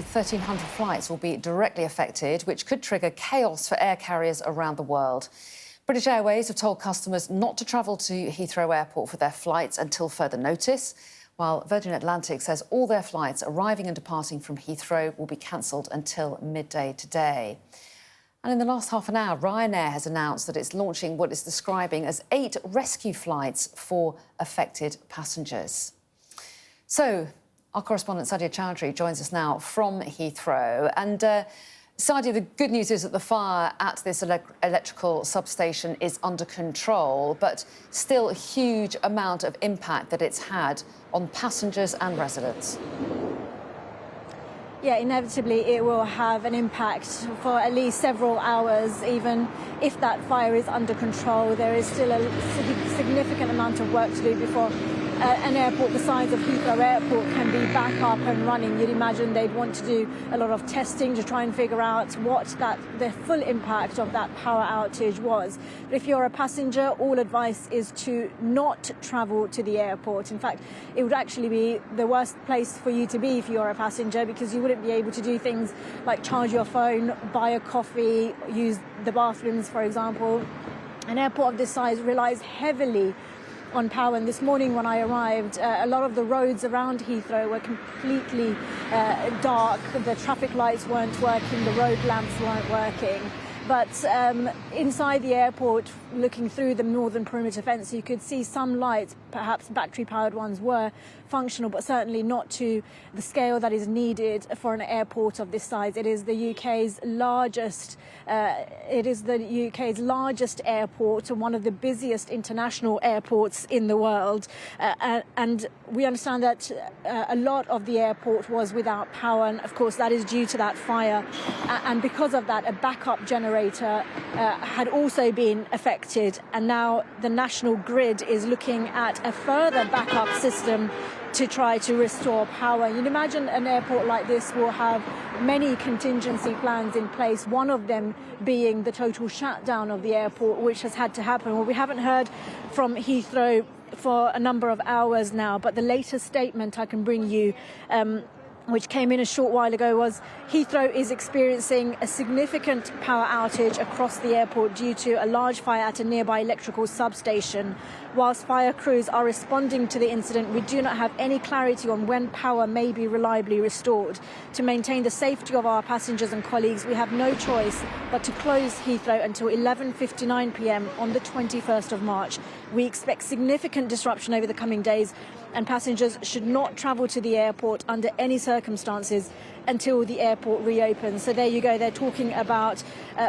1,300 flights will be directly affected, which could trigger chaos for air carriers around the world. British Airways have told customers not to travel to Heathrow Airport for their flights until further notice, while Virgin Atlantic says all their flights arriving and departing from Heathrow will be cancelled until midday today. And in the last half an hour, Ryanair has announced that it's launching what it's describing as 8 rescue flights for affected passengers. So, our correspondent Sadia Chowdhury joins us now from Heathrow. And Sadia, the good news is that the fire at this electrical substation is under control, but still a huge amount of impact that it's had on passengers and residents. Yeah, inevitably it will have an impact for at least several hours. Even if that fire is under control, there is still a significant amount of work to do before an airport the size of Heathrow Airport can be back up and running. You'd imagine they'd want to do a lot of testing to try and figure out what the full impact of that power outage was. But if you're a passenger, all advice is to not travel to the airport. In fact, it would actually be the worst place for you to be if you're a passenger, because you wouldn't be able to do things like charge your phone, buy a coffee, use the bathrooms, for example. An airport of this size relies heavily on power, and this morning when I arrived, a lot of the roads around Heathrow were completely dark. The traffic lights weren't working, the road lamps weren't working. But inside the airport, looking through the northern perimeter fence, you could see some lights, perhaps battery-powered ones, were functional, but certainly not to the scale that is needed for an airport of this size. It is the UK's largest. Airport, and one of the busiest international airports in the world. And we understand that a lot of the airport was without power, and of course that is due to that fire. And because of that, a backup generator had also been affected, and now the national grid is looking at a further backup system to try to restore power. You'd imagine an airport like this will have many contingency plans in place, one of them being the total shutdown of the airport, which has had to happen. Well, we haven't heard from Heathrow for a number of hours now, but the latest statement I can bring you, which came in a short while ago, was Heathrow is experiencing a significant power outage across the airport due to a large fire at a nearby electrical substation. Whilst fire crews are responding to the incident, we do not have any clarity on when power may be reliably restored. To maintain the safety of our passengers and colleagues, we have no choice but to close Heathrow until 11:59 p.m. on the 21st of March. We expect significant disruption over the coming days, and passengers should not travel to the airport under any circumstances until the airport reopens. So there you go, they're talking about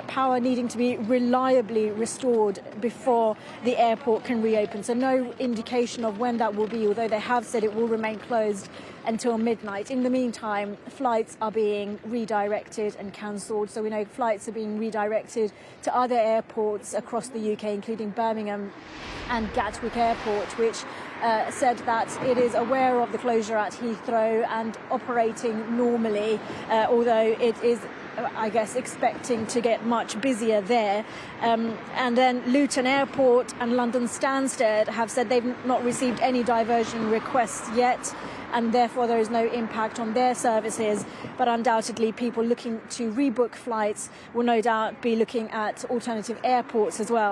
power needing to be reliably restored before the airport can reopen. So no indication of when that will be, although they have said it will remain closed until midnight. In the meantime, flights are being redirected and cancelled. So we know flights are being redirected to other airports across the UK, including Birmingham and Gatwick Airport, which said that it is aware of the closure at Heathrow and operating normally, although it is, I guess, expecting to get much busier there. And then Luton Airport and London Stansted have said they've not received any diversion requests yet, and therefore there is no impact on their services. But undoubtedly, people looking to rebook flights will no doubt be looking at alternative airports as well.